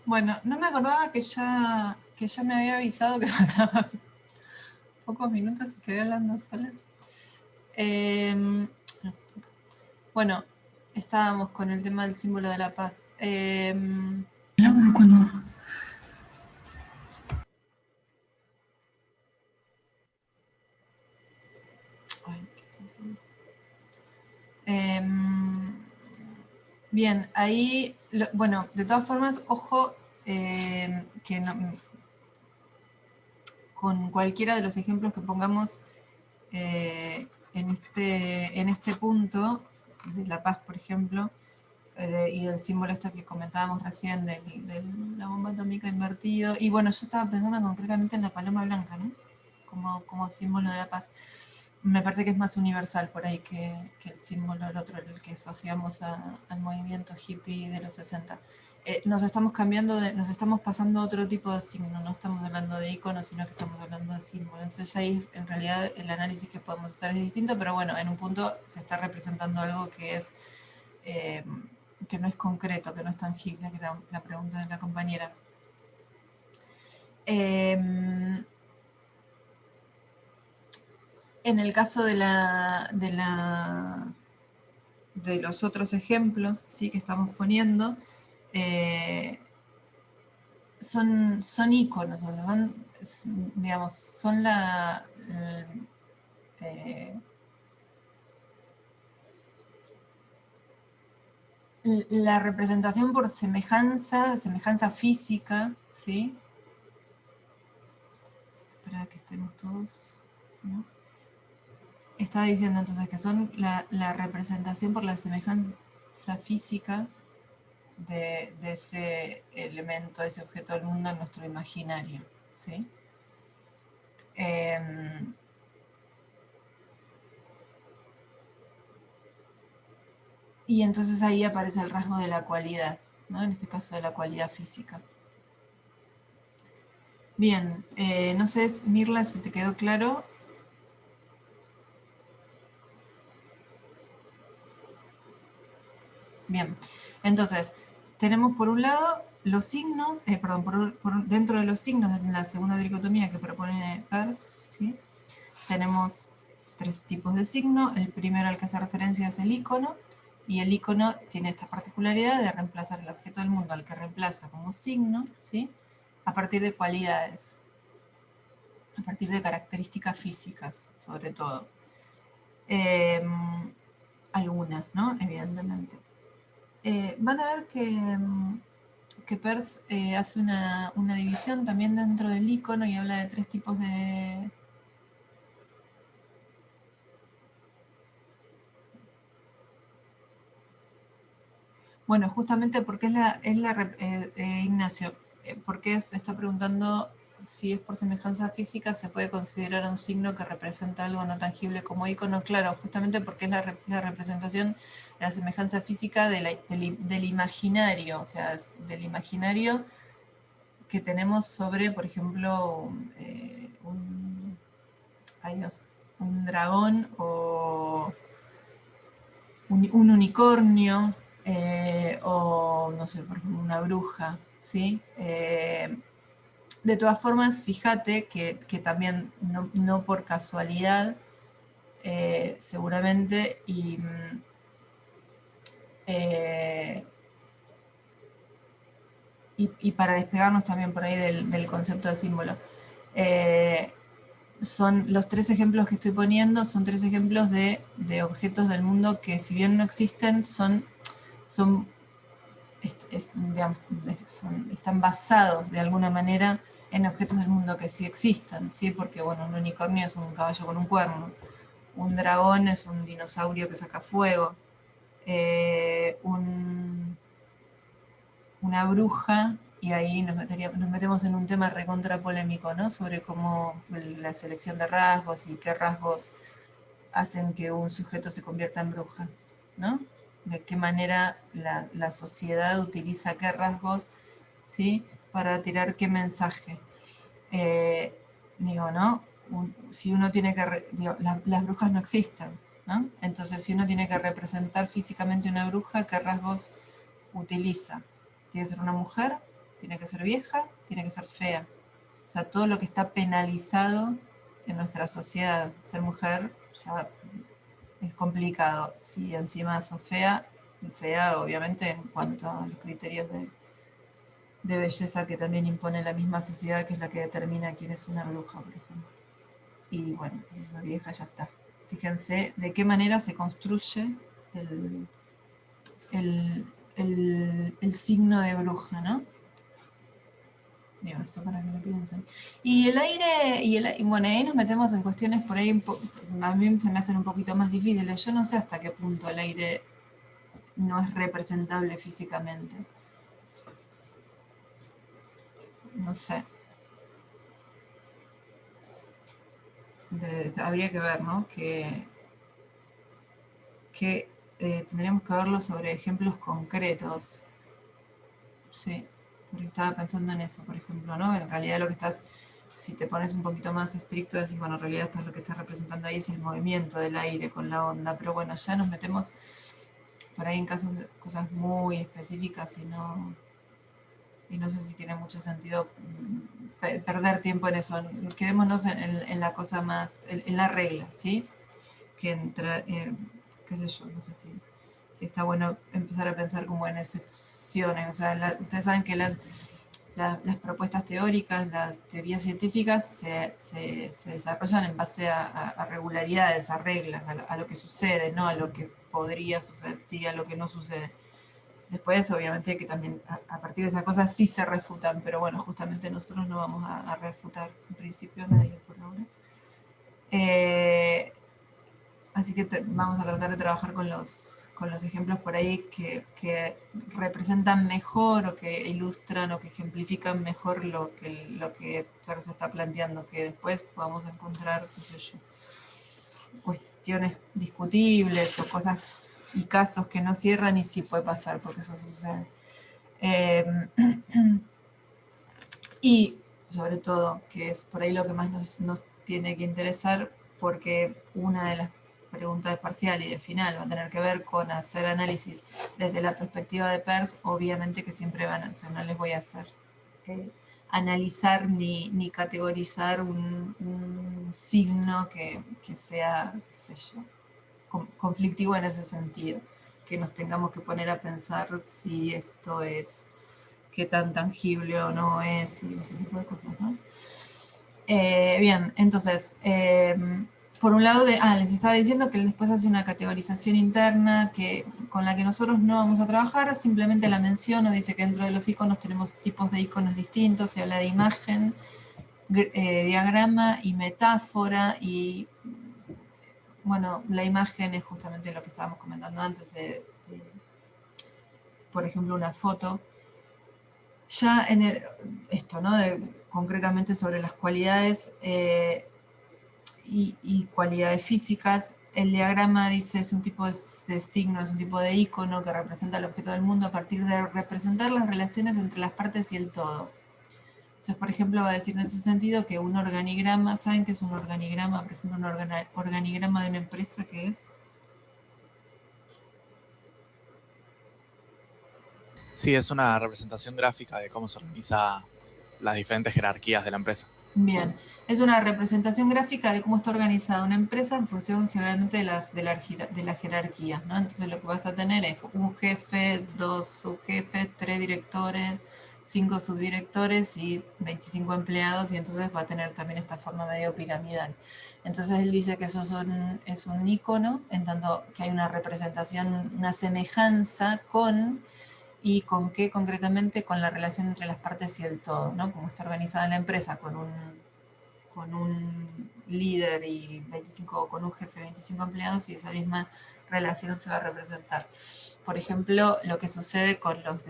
Bueno, no me acordaba que ya me había avisado que faltaban pocos minutos y quedé hablando sola. Bueno, estábamos con el tema del símbolo de la paz. Hablábamos cuando... Ay, ¿qué estoy haciendo? Bien, ahí, bueno, de todas formas, ojo, que no, con cualquiera de los ejemplos que pongamos en este punto, de la paz, por ejemplo, y del símbolo esto que comentábamos recién, de la bomba atómica invertido, y bueno, yo estaba pensando concretamente en la paloma blanca, ¿no? Como símbolo de la paz. Me parece que es más universal por ahí que el símbolo, el otro, el que asociamos al movimiento hippie de los 60. Nos estamos cambiando, nos estamos pasando a otro tipo de signo, no estamos hablando de iconos, sino que estamos hablando de símbolo. Entonces ahí en realidad el análisis que podemos hacer es distinto, pero bueno, en un punto se está representando algo que es eh, que no es concreto, que no es tangible, que era la pregunta de la compañera. En el caso de los otros ejemplos, ¿sí?, que estamos poniendo, son iconos, o sea, digamos, son la representación por semejanza física, ¿sí? Para que estemos todos, ¿sí, no? Está diciendo entonces que son la representación por la semejanza física de ese elemento, de ese objeto del mundo en nuestro imaginario, ¿sí? Y entonces ahí aparece el rasgo de la cualidad, ¿no? En este caso de la cualidad física. Bien, no sé, Mirla, si te quedó claro. Bien, entonces, tenemos por un lado los signos, perdón, dentro de los signos de la segunda dicotomía que propone Peirce, ¿sí? Tenemos tres tipos de signo. El primero al que hace referencia es el icono, y el icono tiene esta particularidad de reemplazar el objeto del mundo al que reemplaza como signo, ¿sí?, a partir de cualidades, a partir de características físicas, sobre todo. Algunas, ¿no? Evidentemente. Van a ver que Peirce hace una división también dentro del icono y habla de tres tipos de... Bueno, justamente porque Ignacio, porque se está preguntando si es por semejanza física, se puede considerar un signo que representa algo no tangible como icono. Claro, justamente porque es la representación de la semejanza física del imaginario, o sea, del imaginario que tenemos sobre, por ejemplo, ay Dios, un dragón o un unicornio, o no sé, por ejemplo, una bruja, ¿sí? De todas formas, fíjate que también, no por casualidad, seguramente, eh, y para despegarnos también por ahí del concepto de símbolo, son los tres ejemplos que estoy poniendo, son tres ejemplos de objetos del mundo que, si bien no existen, son digamos, están basados de alguna manera en objetos del mundo que sí existen, ¿sí? Porque, bueno, un unicornio es un caballo con un cuerno, un dragón es un dinosaurio que saca fuego, eh, un, una bruja, y ahí nos metemos en un tema recontra polémico, ¿no? Sobre cómo la selección de rasgos y qué rasgos hacen que un sujeto se convierta en bruja, ¿no? De qué manera la sociedad utiliza qué rasgos, ¿sí?, para tirar qué mensaje. Eh, digo, ¿no? Si uno tiene que... Digo, las brujas no existen, ¿no? Entonces, si uno tiene que representar físicamente una bruja, ¿qué rasgos utiliza? ¿Tiene que ser una mujer? Tiene que ser vieja, tiene que ser fea. O sea, todo lo que está penalizado en nuestra sociedad. Ser mujer ya es complicado. Si encima sos fea, fea obviamente en cuanto a los criterios de belleza que también impone la misma sociedad, que es la que determina quién es una bruja, por ejemplo. Y bueno, si sos vieja ya está. Fíjense de qué manera se construye el signo de bruja, ¿no? Digo, esto para que lo piensen. Y el aire, bueno, ahí nos metemos en cuestiones por ahí, a mí se me hacen un poquito más difíciles. Yo no sé hasta qué punto el aire no es representable físicamente. No sé. Habría que ver, ¿no? Que tendríamos que verlo sobre ejemplos concretos. Sí, porque estaba pensando en eso, por ejemplo, ¿no? En realidad lo que estás, si te pones un poquito más estricto, decís, bueno, en realidad lo que estás representando ahí es el movimiento del aire con la onda, pero bueno, ya nos metemos por ahí en casos de cosas muy específicas y no sé si tiene mucho sentido perder tiempo en eso. Quedémonos en la cosa más, en la regla, ¿sí? Que entra, qué sé yo, no sé si está bueno empezar a pensar como en excepciones. O sea, ustedes saben que las propuestas teóricas, las teorías científicas se desarrollan en base a regularidades, a reglas, a lo que sucede, no a lo que podría suceder, sí, a lo que no sucede. Después, obviamente, que también a partir de esas cosas sí se refutan, pero bueno, justamente nosotros no vamos a refutar, en principio, nadie por ahora. Así que vamos a tratar de trabajar con los ejemplos por ahí que representan mejor o que ilustran o que ejemplifican mejor lo que Per se está planteando, que después podamos encontrar, qué sé yo, cuestiones discutibles o cosas y casos que no cierran y sí puede pasar, porque eso sucede. Y sobre todo, que es por ahí lo que más nos tiene que interesar, porque una de las preguntas de parcial y de final va a tener que ver con hacer análisis desde la perspectiva de PERS, obviamente que siempre van a, o sea, no les voy a hacer analizar ni categorizar un signo que sea, qué sé yo, conflictivo en ese sentido, que nos tengamos que poner a pensar si esto es qué tan tangible o no es y ese tipo de cosas, ¿no? Bien, entonces, por un lado, les estaba diciendo que después hace una categorización interna con la que nosotros no vamos a trabajar, simplemente la menciono, dice que dentro de los iconos tenemos tipos de iconos distintos, se habla de imagen, diagrama y metáfora, y bueno, la imagen es justamente lo que estábamos comentando antes, por ejemplo, una foto. Ya en esto, ¿no? Concretamente sobre las cualidades y cualidades físicas, el diagrama dice es un tipo de signo, es un tipo de icono que representa el objeto del mundo a partir de representar las relaciones entre las partes y el todo. Entonces, por ejemplo, va a decir en ese sentido que un organigrama, ¿saben qué es un organigrama? Por ejemplo, un organigrama de una empresa, ¿qué es? Sí, es una representación gráfica de cómo se organiza las diferentes jerarquías de la empresa. Bien, es una representación gráfica de cómo está organizada una empresa en función generalmente de las jerarquías, ¿no? Entonces lo que vas a tener es un jefe, 2 subjefes, 3 directores, 5 subdirectores y 25 empleados, y entonces va a tener también esta forma medio piramidal. Entonces él dice que eso es un icono, en tanto que hay una representación, una semejanza ¿y con qué concretamente? Con la relación entre las partes y el todo, ¿no? Como está organizada la empresa con un líder y 25, con un jefe y 25 empleados, y esa misma relación se va a representar. Por ejemplo, lo que sucede con los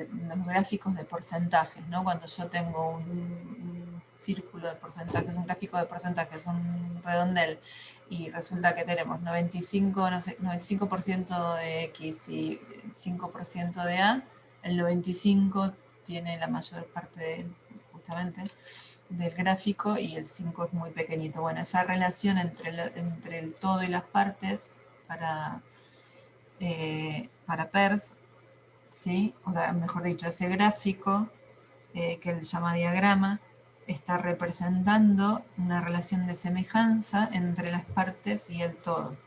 gráficos de porcentajes, ¿no? Cuando yo tengo un círculo de porcentajes, un gráfico de porcentajes, un redondel, y resulta que tenemos 95, no sé, 95% de X y 5% de A, el 95 tiene la mayor parte justamente del gráfico y el 5 es muy pequeñito. Bueno, esa relación entre el todo y las partes para PERS, ¿sí? O sea, mejor dicho, ese gráfico que él llama diagrama, está representando una relación de semejanza entre las partes y el todo.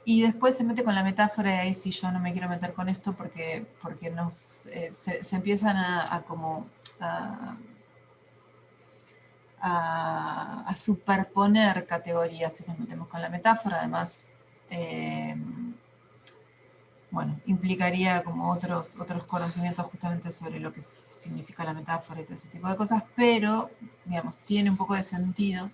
Y después se mete con la metáfora, y ahí sí yo no me quiero meter con esto porque se empiezan a superponer categorías si nos metemos con la metáfora. Además, bueno, implicaría como otros conocimientos justamente sobre lo que significa la metáfora y todo ese tipo de cosas, pero, digamos, tiene un poco de sentido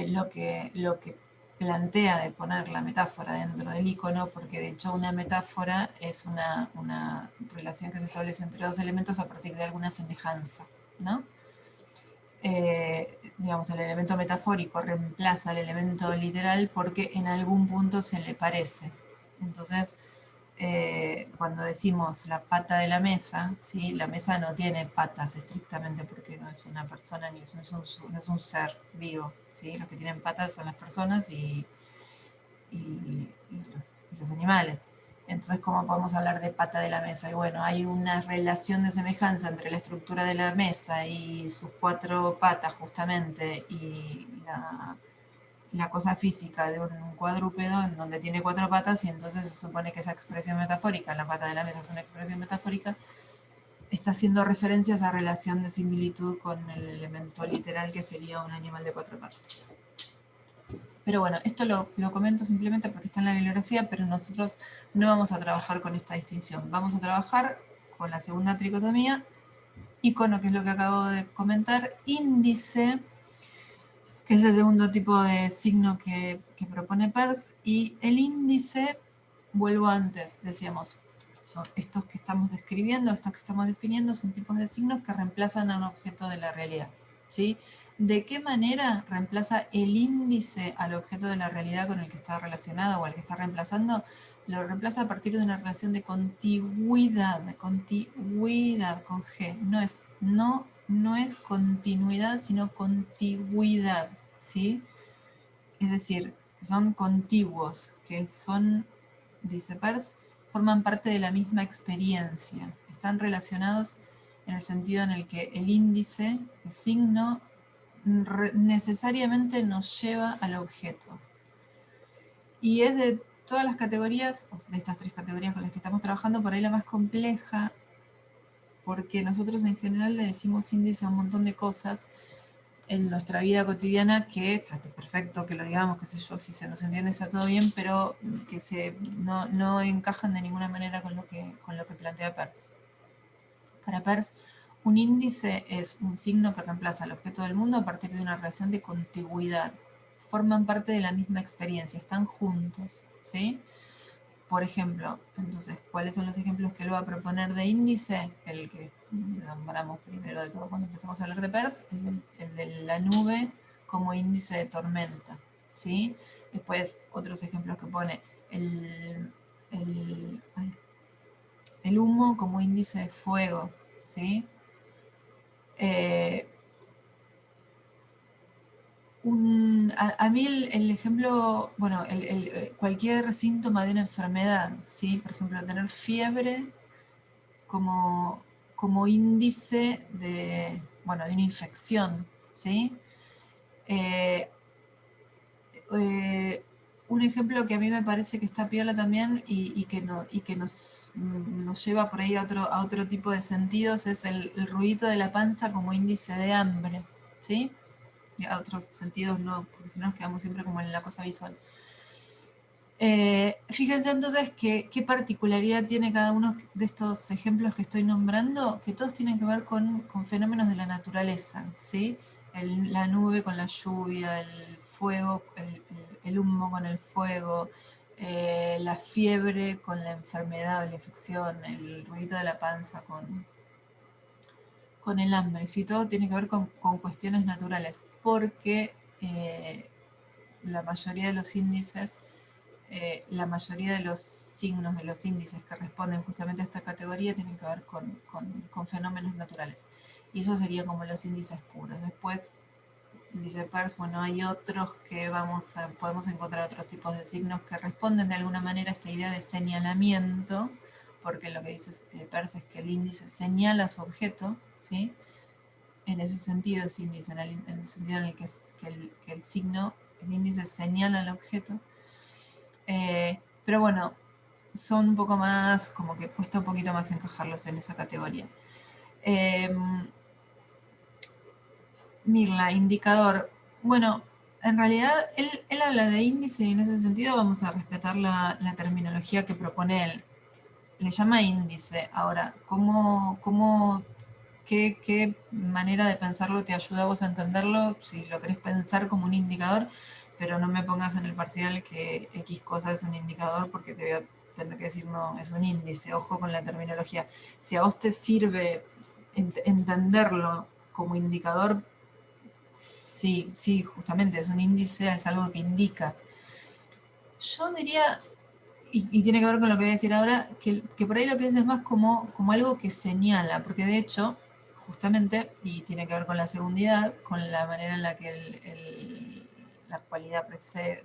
lo que plantea de poner la metáfora dentro del icono, porque de hecho una metáfora es una relación que se establece entre dos elementos a partir de alguna semejanza, ¿no? Digamos, el elemento metafórico reemplaza al elemento literal porque en algún punto se le parece. Entonces, cuando decimos la pata de la mesa, ¿sí? La mesa no tiene patas estrictamente porque no es una persona ni no es un ser vivo, ¿sí? Los que tienen patas son las personas y los animales. Entonces, ¿cómo podemos hablar de pata de la mesa? Y bueno, hay una relación de semejanza entre la estructura de la mesa y sus cuatro patas justamente y la cosa física de un cuadrúpedo en donde tiene cuatro patas, y entonces se supone que esa expresión metafórica, la pata de la mesa es una expresión metafórica, está haciendo referencia a esa relación de similitud con el elemento literal que sería un animal de cuatro patas. Pero bueno, esto lo comento simplemente porque está en la bibliografía, pero nosotros no vamos a trabajar con esta distinción. Vamos a trabajar con la segunda tricotomía, icono, que es lo que acabo de comentar, índice, que es el segundo tipo de signo que propone Peirce, y el índice, vuelvo antes, decíamos, son estos que estamos describiendo, estos que estamos definiendo, son tipos de signos que reemplazan a un objeto de la realidad, ¿sí? ¿De qué manera reemplaza el índice al objeto de la realidad con el que está relacionado o al que está reemplazando? Lo reemplaza a partir de una relación de contigüidad con G. No es continuidad, sino contigüidad, ¿sí? Es decir, que son contiguos, que son, dice Peirce, forman parte de la misma experiencia. Están relacionados en el sentido en el que el índice, el signo, necesariamente nos lleva al objeto. Y es de todas las categorías, de estas tres categorías con las que estamos trabajando, por ahí la más compleja, porque nosotros en general le decimos índice a un montón de cosas en nuestra vida cotidiana que está perfecto, que lo digamos, qué sé yo, si se nos entiende está todo bien, pero que no encajan de ninguna manera con lo que plantea Peirce. Para Peirce, un índice es un signo que reemplaza al objeto del mundo a partir de una relación de contigüidad. Forman parte de la misma experiencia, están juntos, ¿sí? Por ejemplo, entonces, ¿cuáles son los ejemplos que él va a proponer de índice? El que nombramos primero de todo cuando empezamos a hablar de Peirce, el de la nube como índice de tormenta, ¿sí? Después, otros ejemplos que pone el humo como índice de fuego, ¿sí? A mí el ejemplo, bueno, cualquier síntoma de una enfermedad, ¿sí? Por ejemplo, tener fiebre como índice de una infección, ¿sí? Eh, eh, un ejemplo que a mí me parece que está piola también y que nos lleva por ahí a otro tipo de sentidos es el ruidito de la panza como índice de hambre, ¿sí? Y a otros sentidos no, porque si no nos quedamos siempre como en la cosa visual. Fíjense entonces qué particularidad tiene cada uno de estos ejemplos que estoy nombrando, que todos tienen que ver con fenómenos de la naturaleza, ¿sí? La nube con la lluvia, el fuego, el humo con el fuego, la fiebre con la enfermedad, la infección, el ruido de la panza con el hambre, ¿sí? Todo tiene que ver con cuestiones naturales, porque la mayoría de los índices, la mayoría de los signos de los índices que responden justamente a esta categoría tienen que ver con fenómenos naturales. Y eso sería como los índices puros. Después, dice Peirce, bueno, hay otros que podemos encontrar otros tipos de signos que responden de alguna manera a esta idea de señalamiento porque lo que dice Peirce es que el índice señala su objeto, ¿sí? En ese sentido es índice, en el sentido en el que el signo, el índice señala el objeto. Pero bueno, son un poco más, como que cuesta un poquito más encajarlos en esa categoría. Mirla, indicador. Bueno, en realidad él habla de índice y en ese sentido vamos a respetar la terminología que propone él. Le llama índice. Ahora, qué manera de pensarlo te ayuda a vos a entenderlo? Si lo querés pensar como un indicador, pero no me pongas en el parcial que X cosa es un indicador porque te voy a tener que decir no, es un índice. Ojo con la terminología. Si a vos te sirve entenderlo como indicador, sí, justamente es un índice, es algo que indica. Yo diría, y tiene que ver con lo que voy a decir ahora, que por ahí lo pienses más como algo que señala, porque de hecho, justamente, y tiene que ver con la segundidad, con la manera en la que la cualidad se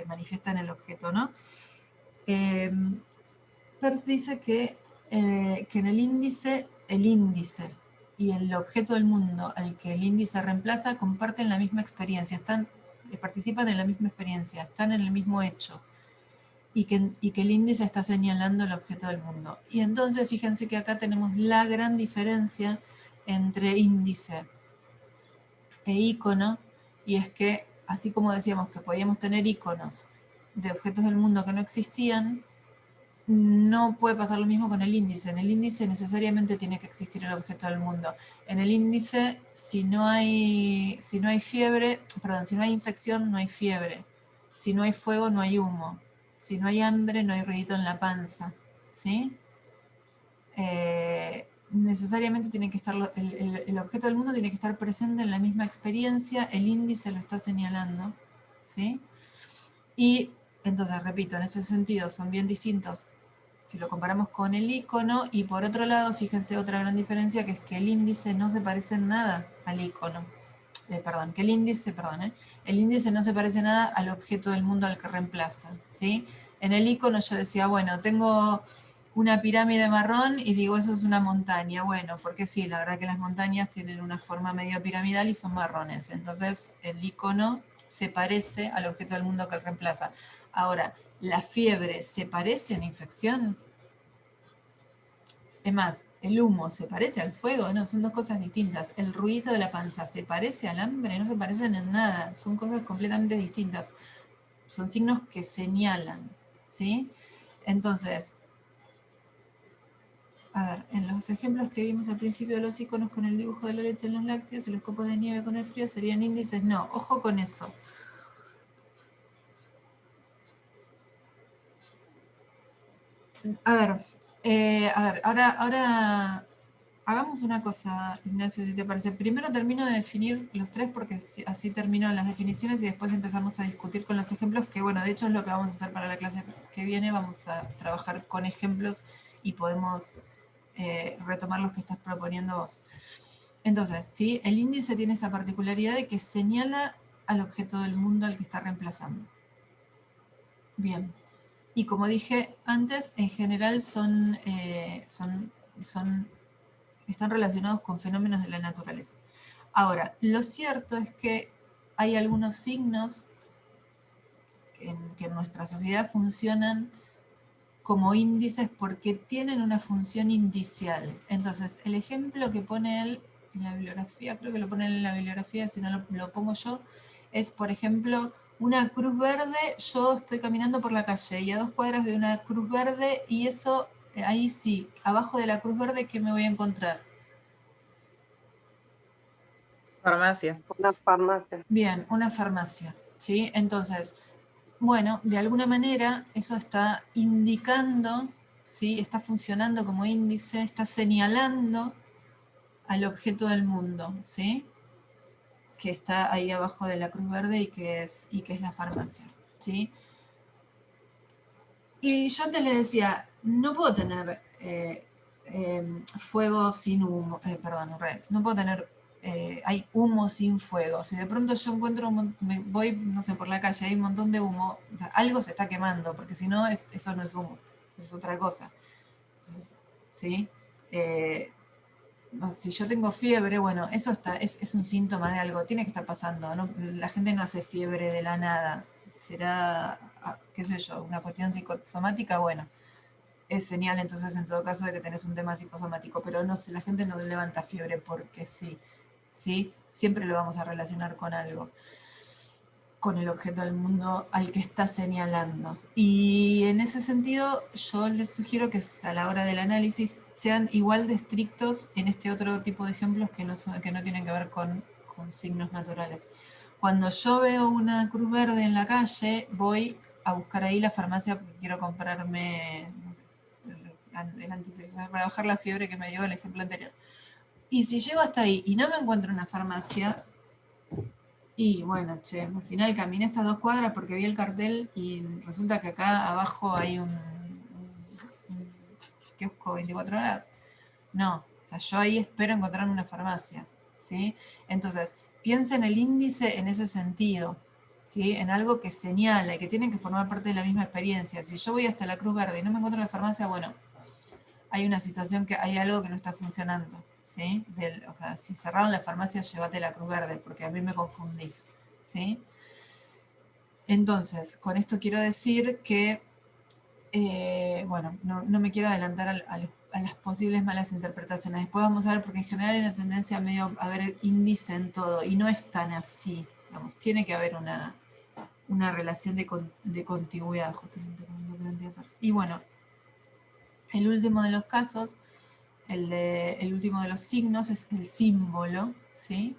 manifiesta en el objeto, ¿no? Peirce dice que en el índice y el objeto del mundo al que el índice reemplaza comparten la misma experiencia, participan en la misma experiencia, están en el mismo hecho, y que el índice está señalando el objeto del mundo. Y entonces fíjense que acá tenemos la gran diferencia entre índice e ícono, y es que así como decíamos que podíamos tener íconos de objetos del mundo que no existían, no puede pasar lo mismo con el índice. En el índice necesariamente tiene que existir el objeto del mundo. En el índice, si no hay fiebre, perdón, si no hay infección, no hay fiebre. Si no hay fuego, no hay humo. Si no hay hambre, no hay ruidito en la panza. ¿Sí? Necesariamente tiene que estar, el objeto del mundo tiene que estar presente en la misma experiencia, el índice lo está señalando. ¿Sí? Y entonces, repito, en este sentido son bien distintos si lo comparamos con el icono, y por otro lado, fíjense otra gran diferencia, que es que el índice no se parece en nada al icono. El índice no se parece nada al objeto del mundo al que reemplaza, ¿sí? En el icono yo decía, bueno, tengo una pirámide marrón y digo, eso es una montaña. Bueno, porque sí, la verdad que las montañas tienen una forma medio piramidal y son marrones. Entonces, el icono se parece al objeto del mundo que reemplaza. Ahora, ¿la fiebre se parece a la infección? Es más, ¿el humo se parece al fuego? No, son dos cosas distintas. ¿El ruido de la panza se parece al hambre? No se parecen en nada. Son cosas completamente distintas. Son signos que señalan, ¿sí? Entonces, a ver, en los ejemplos que dimos al principio de los iconos con el dibujo de la leche en los lácteos y los copos de nieve con el frío, ¿serían índices? No, ojo con eso. A ver, ahora hagamos una cosa, Ignacio, si te parece. Primero termino de definir los tres porque así termino las definiciones y después empezamos a discutir con los ejemplos, que bueno, de hecho es lo que vamos a hacer para la clase que viene. Vamos a trabajar con ejemplos y podemos retomar los que estás proponiendo vos. Entonces, ¿sí? El índice tiene esta particularidad de que señala al objeto del mundo al que está reemplazando. Bien. Y como dije antes, en general están relacionados con fenómenos de la naturaleza. Ahora, lo cierto es que hay algunos signos que en nuestra sociedad funcionan como índices porque tienen una función indicial. Entonces, el ejemplo que pone él en la bibliografía, creo que lo pone él en la bibliografía, si no lo pongo yo, es, por ejemplo, una cruz verde. Yo estoy caminando por la calle y a 2 cuadras veo una cruz verde y eso, ahí sí, abajo de la cruz verde, ¿qué me voy a encontrar? Farmacia. Una farmacia. Bien, una farmacia, ¿sí? Entonces, bueno, de alguna manera eso está indicando, ¿sí? Está funcionando como índice, está señalando al objeto del mundo, ¿sí? Que está ahí abajo de la cruz verde y que es la farmacia, ¿sí? Y yo antes le decía, no puedo tener fuego sin humo, perdón, no puedo tener, hay humo sin fuego. Si de pronto yo encuentro, voy, no sé, por la calle, hay un montón de humo, algo se está quemando, porque si no, eso no es humo, es otra cosa. Entonces, ¿sí? Si yo tengo fiebre, bueno, eso es un síntoma de algo, tiene que estar pasando, ¿no? La gente no hace fiebre de la nada, será, qué sé yo, una cuestión psicosomática, bueno, es señal entonces en todo caso de que tenés un tema psicosomático, pero no sé, la gente no levanta fiebre porque sí, ¿sí? Siempre lo vamos a relacionar con algo, con el objeto del mundo al que está señalando. Y en ese sentido, yo les sugiero que a la hora del análisis sean igual de estrictos en este otro tipo de ejemplos que no tienen que ver con signos naturales. Cuando yo veo una cruz verde en la calle, voy a buscar ahí la farmacia porque quiero comprarme, no sé, para bajar la fiebre que me dio el ejemplo anterior. Y si llego hasta ahí y no me encuentro una farmacia, y bueno, che, al final caminé estas 2 cuadras porque vi el cartel y resulta que acá abajo hay un kiosco 24 horas. No, o sea, yo ahí espero encontrarme una farmacia, ¿sí? Entonces, piensa en el índice en ese sentido, ¿sí? En algo que señala y que tiene que formar parte de la misma experiencia. Si yo voy hasta la Cruz Verde y no me encuentro en la farmacia, bueno, hay una situación que hay algo que no está funcionando, ¿sí? O sea, si cerraron la farmacia, llévate la Cruz Verde, porque a mí me confundís, ¿sí? Entonces, con esto quiero decir que, bueno, no me quiero adelantar a las posibles malas interpretaciones. Después vamos a ver, porque en general hay una tendencia a medio a ver índice en todo, y no es tan así, digamos, tiene que haber una relación de contigüidad, justamente como lo plantea Peirce. Y bueno, el último de los casos, el último de los signos es el símbolo, ¿sí?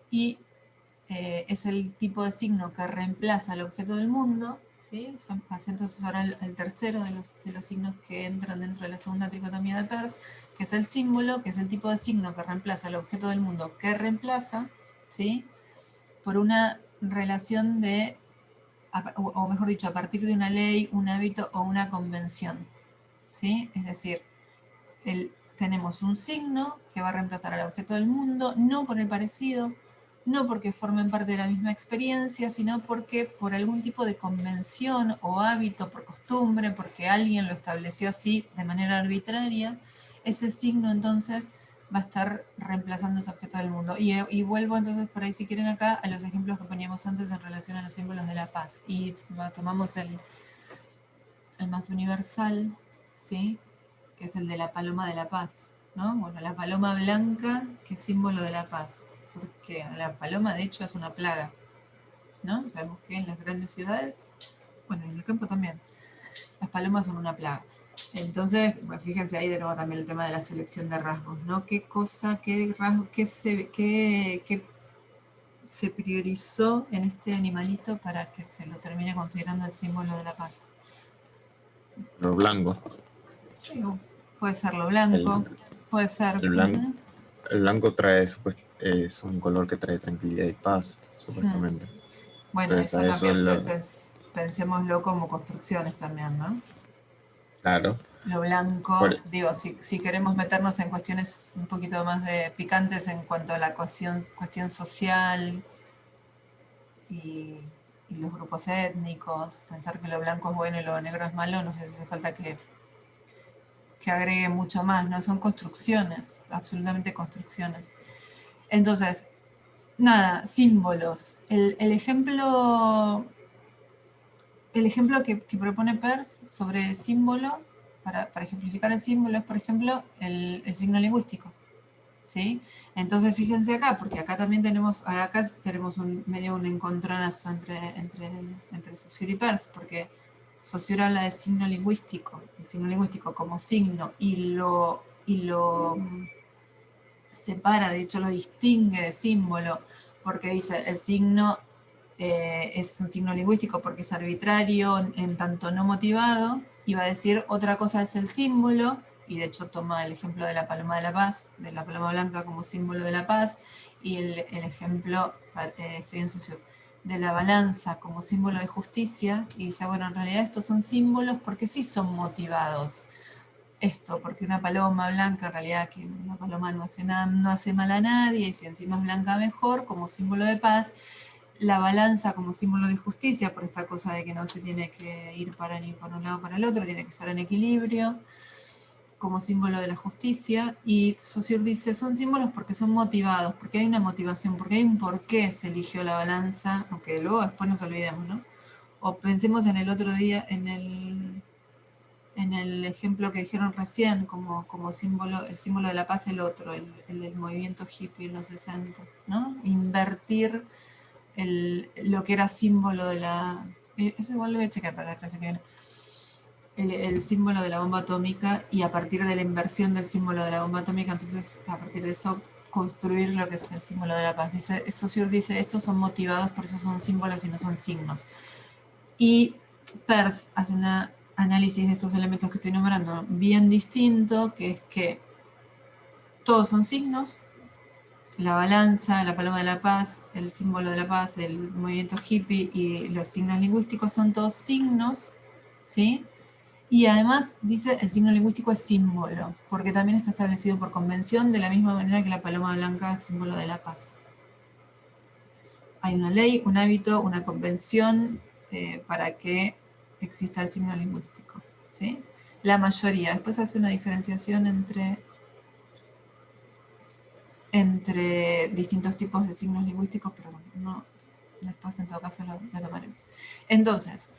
Y es el tipo de signo que reemplaza al objeto del mundo, ¿sí? Ya pasé entonces ahora el tercero de los signos que entran dentro de la segunda tricotomía de Peirce, que es el símbolo, que es el tipo de signo que reemplaza al objeto del mundo, que reemplaza, ¿sí? Por una relación de, o mejor dicho, a partir de una ley, un hábito o una convención, ¿sí? Es decir, tenemos un signo que va a reemplazar al objeto del mundo, no por el parecido, no porque formen parte de la misma experiencia, sino porque por algún tipo de convención o hábito, por costumbre, porque alguien lo estableció así de manera arbitraria, ese signo entonces va a estar reemplazando ese objeto del mundo. Y vuelvo entonces por ahí, si quieren, acá a los ejemplos que poníamos antes en relación a los símbolos de la paz. Y tomamos el más universal, ¿sí? Que es el de la paloma de la paz, ¿no? Bueno, la paloma blanca, que es símbolo de la paz, porque la paloma de hecho es una plaga, ¿no? Sabemos que en las grandes ciudades, bueno, en el campo también, las palomas son una plaga. Entonces, pues fíjense ahí de nuevo también el tema de la selección de rasgos, ¿no? ¿Qué cosa, qué rasgo, qué se priorizó en este animalito para que se lo termine considerando el símbolo de la paz? Lo blanco. Sí, puede ser lo blanco, puede ser. El blanco trae, es un color que trae tranquilidad y paz, supuestamente. Bueno, Entonces, eso también lo, pensémoslo como construcciones también, ¿no? claro. Lo blanco, Por, digo, si queremos meternos en cuestiones un poquito más de picantes en cuanto a la cuestión social y los grupos étnicos, pensar que lo blanco es bueno y lo negro es malo, no sé si hace falta que agregue mucho más, ¿no? Son construcciones, absolutamente construcciones. Entonces, nada, símbolos. El ejemplo que propone Peirce sobre símbolo, para ejemplificar el símbolo, es, por ejemplo, el signo lingüístico, ¿sí? Entonces, fíjense acá, porque acá tenemos medio un encontronazo entre Saussure y Peirce, porque Saussure habla de signo lingüístico, el signo lingüístico como signo, y lo separa, de hecho lo distingue de símbolo, porque dice el signo es un signo lingüístico porque es arbitrario, en tanto no motivado, y va a decir otra cosa es el símbolo, y de hecho toma el ejemplo de la paloma de la paz, de la paloma blanca como símbolo de la paz, y el ejemplo, estoy en Saussure, de la balanza como símbolo de justicia, y dice, bueno, en realidad estos son símbolos porque sí son motivados. Esto, porque una paloma blanca, en realidad que una paloma no hace nada, no hace mal a nadie, y si encima es blanca mejor, como símbolo de paz. La balanza como símbolo de justicia, por esta cosa de que no se tiene que ir ni por un lado para el otro, tiene que estar en equilibrio. como símbolo de la justicia, y Saussure dice, son símbolos porque son motivados, porque hay una motivación, porque hay un por qué se eligió la balanza, aunque luego después nos olvidemos, ¿no? O pensemos en el otro día, en el ejemplo que dijeron recién, como símbolo, el símbolo de la paz, el otro, el del movimiento hippie en los 60, ¿no? Invertir lo que era símbolo de la... Eso igual lo voy a checar para la clase que viene. El símbolo de la bomba atómica, y a partir de la inversión del símbolo de la bomba atómica, entonces a partir de eso construir lo que es el símbolo de la paz. Saussure dice, estos son motivados, por eso son símbolos y no son signos. Y Peirce hace un análisis de estos elementos que estoy nombrando bien distinto, que es que todos son signos, la balanza, la paloma de la paz, el símbolo de la paz, del movimiento hippie y los signos lingüísticos son todos signos, ¿sí? Y además dice el signo lingüístico es símbolo, porque también está establecido por convención de la misma manera que la paloma blanca, símbolo de la paz. Hay una ley, un hábito, una convención para que exista el signo lingüístico, ¿sí? La mayoría. Después hace una diferenciación entre distintos tipos de signos lingüísticos, pero no, después en todo caso lo tomaremos. Entonces,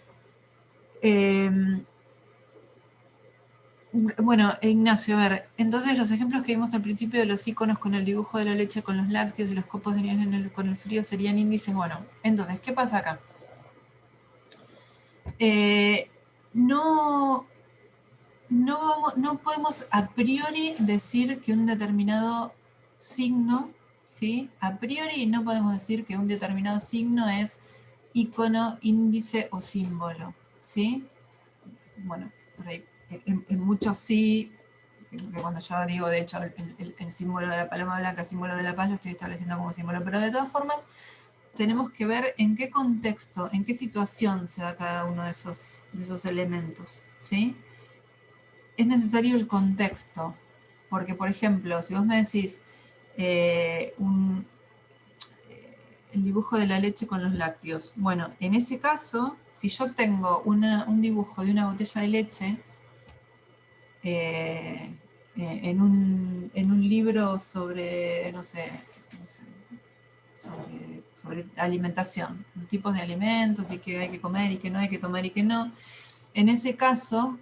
bueno, Ignacio, a ver, entonces los ejemplos que vimos al principio de los iconos con el dibujo de la leche con los lácteos y los copos de nieve con el frío serían índices. Bueno, entonces, ¿qué pasa acá? No podemos a priori decir que un determinado signo, ¿sí? A priori no podemos decir que un determinado signo es icono, índice o símbolo, ¿sí? Bueno, por ahí, en muchos sí, cuando yo digo, de hecho, el símbolo de la paloma blanca, símbolo de la paz, lo estoy estableciendo como símbolo, pero de todas formas tenemos que ver en qué contexto, en qué situación se da cada uno de esos elementos, ¿sí? Es necesario el contexto, porque por ejemplo, si vos me decís el dibujo de la leche con los lácteos, bueno, en ese caso, si yo tengo un dibujo de una botella de leche en un libro sobre, no sé, sobre alimentación, tipos de alimentos y qué hay que comer y qué no hay que tomar y qué no, en ese caso,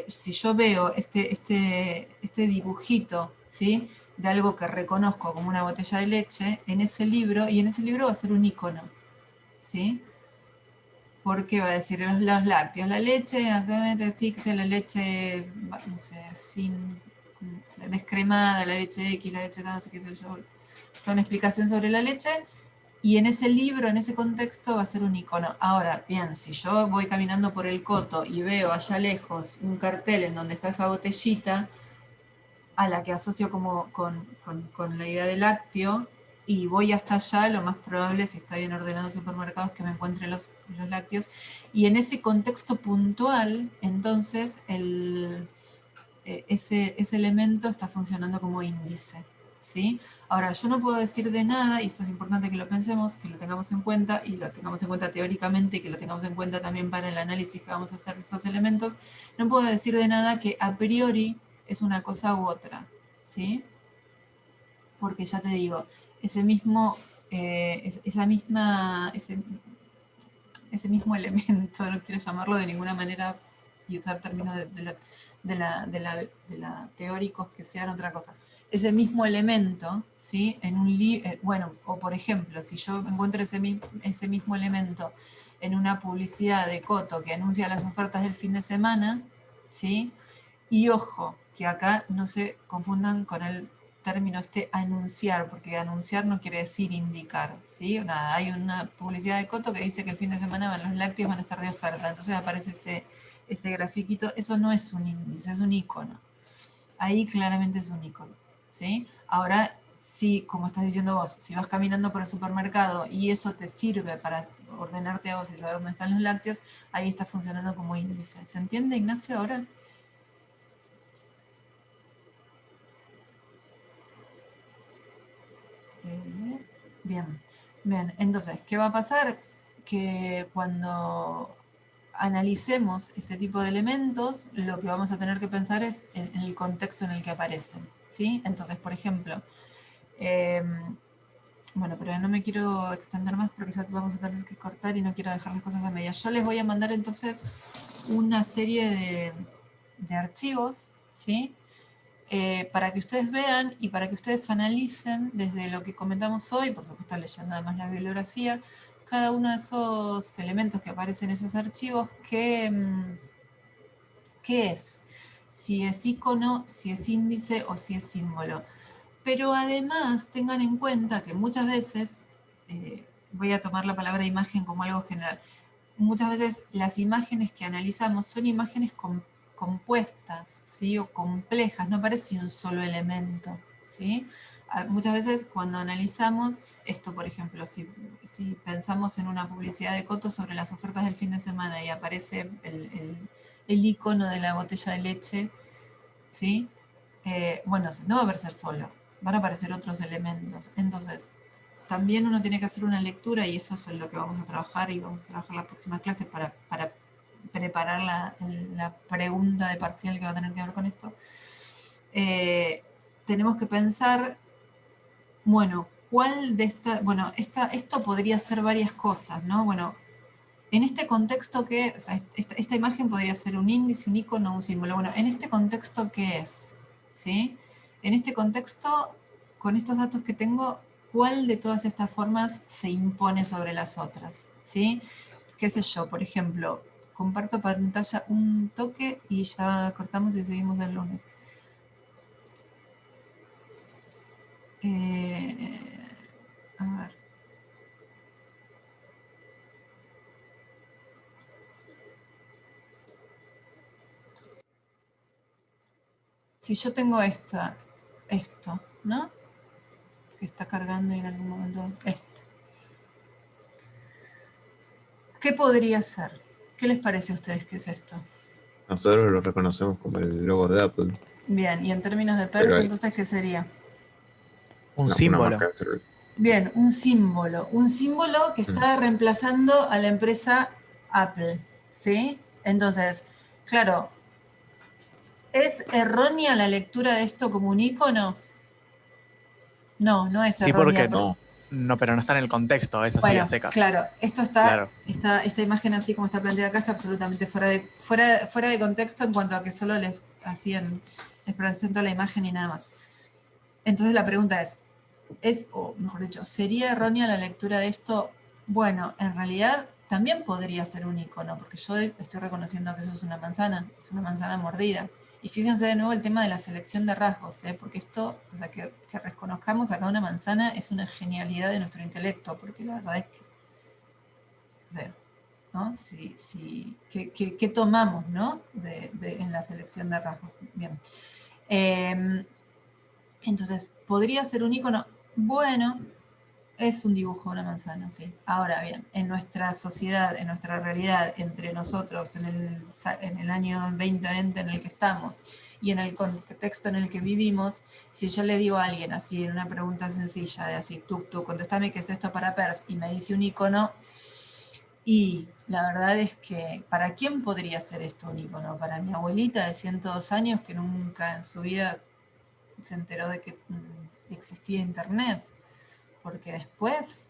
si yo veo este dibujito, ¿sí? De algo que reconozco como una botella de leche, en ese libro va a ser un icono, ¿sí? Porque va a decir los lácteos, la leche, actualmente existe la leche, no sé, sin descremada, la leche X, la leche no sé qué sé yo, toda una explicación sobre la leche. Y en ese libro, en ese contexto, va a ser un icono. Ahora, bien, si yo voy caminando por el coto y veo allá lejos un cartel en donde está esa botellita, a la que asocio como con la idea del lácteo, y voy hasta allá, lo más probable, si está bien ordenado el supermercado, es que me encuentre los lácteos. Y en ese contexto puntual, entonces, ese elemento está funcionando como índice. ¿Sí? Ahora, yo no puedo decir de nada, y esto es importante que lo pensemos, que lo tengamos en cuenta, y lo tengamos en cuenta teóricamente, y que lo tengamos en cuenta también para el análisis que vamos a hacer de estos elementos, no puedo decir de nada que a priori es una cosa u otra, ¿sí? Porque ya te digo, ese mismo elemento, no quiero llamarlo de ninguna manera y usar términos de la teóricos que sean otra cosa. Ese mismo elemento, ¿sí? En un bueno, o por ejemplo, si yo encuentro ese mismo elemento en una publicidad de Coto que anuncia las ofertas del fin de semana, ¿sí? Y ojo, que acá no se confundan con el término anunciar, porque anunciar no quiere decir indicar, ¿sí? Nada, hay una publicidad de Coto que dice que el fin de semana los lácteos van a estar de oferta, entonces aparece ese grafiquito, eso no es un índice, es un icono. Ahí claramente es un icono, ¿sí? Ahora, si, como estás diciendo vos, si vas caminando por el supermercado y eso te sirve para ordenarte a vos y saber dónde están los lácteos, ahí está funcionando como índice. ¿Se entiende, Ignacio, ahora? Bien, entonces, ¿qué va a pasar? Que cuando analicemos este tipo de elementos, lo que vamos a tener que pensar es en el contexto en el que aparecen, ¿sí? Entonces, por ejemplo, bueno, pero no me quiero extender más porque ya vamos a tener que cortar y no quiero dejar las cosas a medias. Yo les voy a mandar entonces una serie de archivos, ¿sí? Para que ustedes vean y para que ustedes analicen desde lo que comentamos hoy, por supuesto leyendo además la bibliografía, cada uno de esos elementos que aparecen en esos archivos, ¿qué es? Si es icono, si es índice o si es símbolo. Pero además tengan en cuenta que muchas veces, voy a tomar la palabra imagen como algo general, muchas veces las imágenes que analizamos son imágenes compuestas, ¿sí? O complejas, no parece un solo elemento, ¿sí? Muchas veces cuando analizamos esto, por ejemplo, si pensamos en una publicidad de Coto sobre las ofertas del fin de semana y aparece el icono de la botella de leche, ¿sí? Bueno, no va a aparecer solo, van a aparecer otros elementos. Entonces, también uno tiene que hacer una lectura y eso es lo que vamos a trabajar y vamos a trabajar las próximas clases para preparar la pregunta de parcial que va a tener que ver con esto. Tenemos que pensar, bueno, ¿cuál de estas, bueno, esto podría ser varias cosas, ¿no? Bueno, en este contexto, ¿qué? O sea, esta imagen podría ser un índice, un icono, un símbolo. Bueno, en este contexto, ¿qué es? ¿Sí? En este contexto, con estos datos que tengo, ¿cuál de todas estas formas se impone sobre las otras? ¿Sí? ¿Qué sé yo? Por ejemplo, comparto pantalla un toque y ya cortamos y seguimos el lunes. A ver. Si yo tengo esto, ¿no? Que está cargando y en algún momento esto. ¿Qué podría ser? ¿Qué les parece a ustedes que es esto? Nosotros lo reconocemos como el logo de Apple, Bien, y en términos de pero PERS, hay entonces, ¿qué sería? Un una símbolo. marca de cerveza. Bien, un símbolo. Un símbolo que está reemplazando a la empresa Apple, ¿sí? Entonces, claro, ¿es errónea la lectura de esto como un icono? No, no es Sí, errónea. porque No, no, pero no está en el contexto, es así a Bueno, secas. claro, esto Claro. esta imagen así como está planteada acá está absolutamente fuera de contexto en cuanto a que solo les presento la imagen y nada más. Entonces la pregunta o mejor dicho, ¿sería errónea la lectura de esto? Bueno, en realidad también podría ser un icono, porque yo estoy reconociendo que eso es una manzana mordida. Y fíjense de nuevo el tema de la selección de rasgos, porque esto, o sea, que reconozcamos acá una manzana es una genialidad de nuestro intelecto, porque la verdad es que, o sea, ¿no? ¿Qué tomamos, ¿no? En la selección de rasgos. Bien. Entonces, ¿podría ser un icono? Bueno, es un dibujo de una manzana, sí. Ahora bien, en nuestra sociedad, en nuestra realidad, entre nosotros, en el año 2020 en el que estamos y en el contexto en el que vivimos, si yo le digo a alguien así, en una pregunta sencilla, de así, tú, contestame qué es esto para PERS, y me dice un icono, y la verdad es que, ¿para quién podría ser esto un icono? Para mi abuelita de 102 años que nunca en su vida se enteró de que existía internet, porque después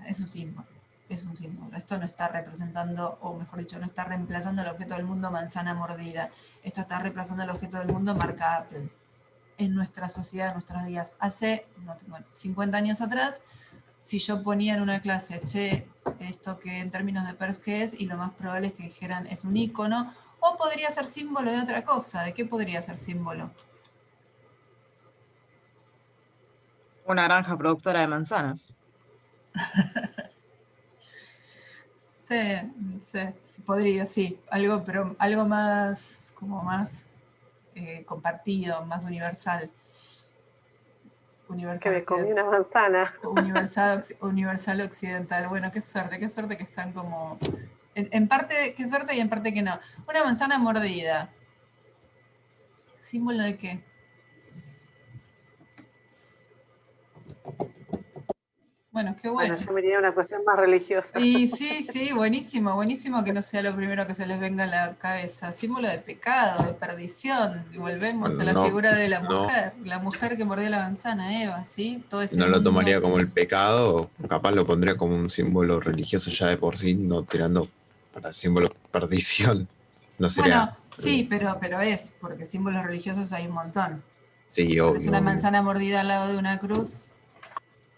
es un símbolo, es un símbolo. Esto no está representando, o mejor dicho, no está reemplazando el objeto del mundo manzana mordida. Esto está reemplazando el objeto del mundo marca Apple. En nuestra sociedad, en nuestros días. Hace, no tengo, 50 años atrás, si yo ponía en una clase, che, esto que en términos de PERS qué es, y lo más probable es que dijeran es un icono, o podría ser símbolo de otra cosa. ¿De qué podría ser símbolo? Una granja productora de manzanas. Sí, podría, sí. Algo, pero algo más, como más compartido, más universal. Que Universal me comí occidental. una manzana. Universal occidental. Bueno, qué suerte que están como. En parte, qué suerte y en parte que no. Una manzana mordida. ¿Símbolo de qué? Bueno, qué bueno. Bueno, yo me tenía una cuestión más religiosa. Y sí, buenísimo, buenísimo que no sea lo primero que se les venga a la cabeza. Símbolo de pecado, de perdición. Y volvemos a la No, figura de no. la mujer que mordió la manzana, Eva, ¿sí? Todo ese No lo mundo. tomaría como el pecado, o capaz lo pondría como un símbolo religioso ya de por sí, no tirando para símbolo de perdición. No sería. Bueno, sí, pero porque símbolos religiosos hay un montón. Sí, Pero obvio. es una obvio. manzana mordida al lado de una cruz.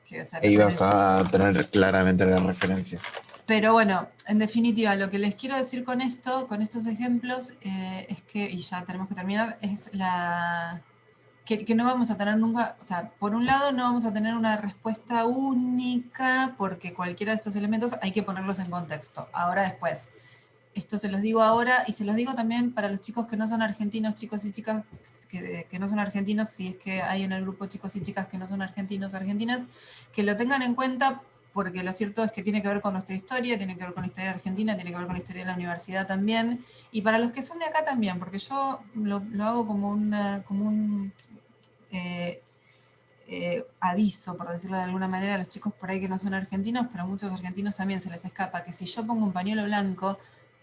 Que, o sea, no E ibas tenés- a tener claramente la referencia. Pero bueno, en definitiva, lo que les quiero decir con esto, con estos ejemplos, es que, y ya tenemos que terminar, es que no vamos a tener nunca, o sea, por un lado no vamos a tener una respuesta única, porque cualquiera de estos elementos hay que ponerlos en contexto. Ahora después, esto se los digo ahora y se los digo también para los chicos que no son argentinos, chicos y chicas que no son argentinos, si es que hay en el grupo chicos y chicas que no son argentinos, argentinas, que lo tengan en cuenta porque lo cierto es que tiene que ver con nuestra historia, tiene que ver con la historia de Argentina, tiene que ver con la historia de la universidad también, y para los que son de acá también, porque yo lo hago como un aviso, por decirlo de alguna manera, a los chicos por ahí que no son argentinos, pero a muchos argentinos también se les escapa, que si yo pongo un pañuelo blanco,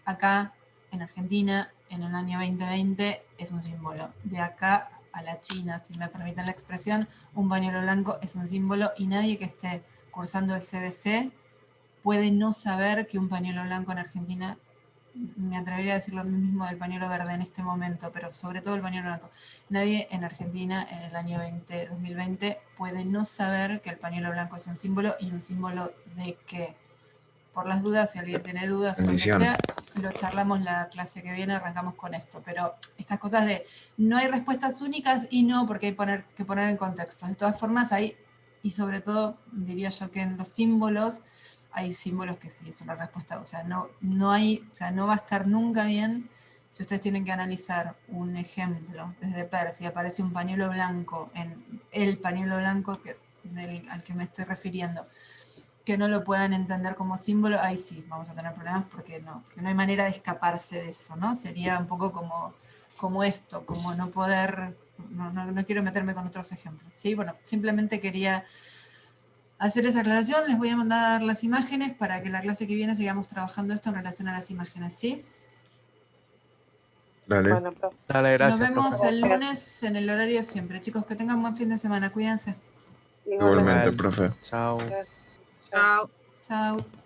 acá en Argentina, en el año 2020, es un símbolo. De acá a la China, si me permiten la expresión, un pañuelo blanco es un símbolo y nadie que esté cursando el CBC puede no saber que un pañuelo blanco en Argentina, me atrevería a decir lo mismo del pañuelo verde en este momento, pero sobre todo el pañuelo blanco. Nadie en Argentina en el año 2020 puede no saber que el pañuelo blanco es un símbolo y un símbolo de qué. Por las dudas, si alguien tiene dudas o lo que Bendición. sea, lo charlamos la clase que viene, arrancamos con esto. Pero estas cosas de no hay respuestas únicas y no, porque hay que poner en contexto. De todas formas, hay, y sobre todo diría yo que en los símbolos, hay símbolos que sí son la respuesta. O sea, no va a estar nunca bien si ustedes tienen que analizar un ejemplo desde Persia, aparece un pañuelo blanco, en el pañuelo blanco al que me estoy refiriendo, que no lo puedan entender como símbolo, ahí sí vamos a tener problemas porque no hay manera de escaparse de eso, ¿no? Sería un poco como esto, como no poder, no quiero meterme con otros ejemplos, ¿sí? Bueno, simplemente quería hacer esa aclaración, les voy a mandar las imágenes para que la clase que viene sigamos trabajando esto en relación a las imágenes, ¿sí? Dale. Bueno, profe. Dale, Nos gracias, vemos profe. el lunes en el horario siempre. Chicos, que tengan buen fin de semana, cuídense. Igualmente, Igual. profe. Chao. Chao. Chao.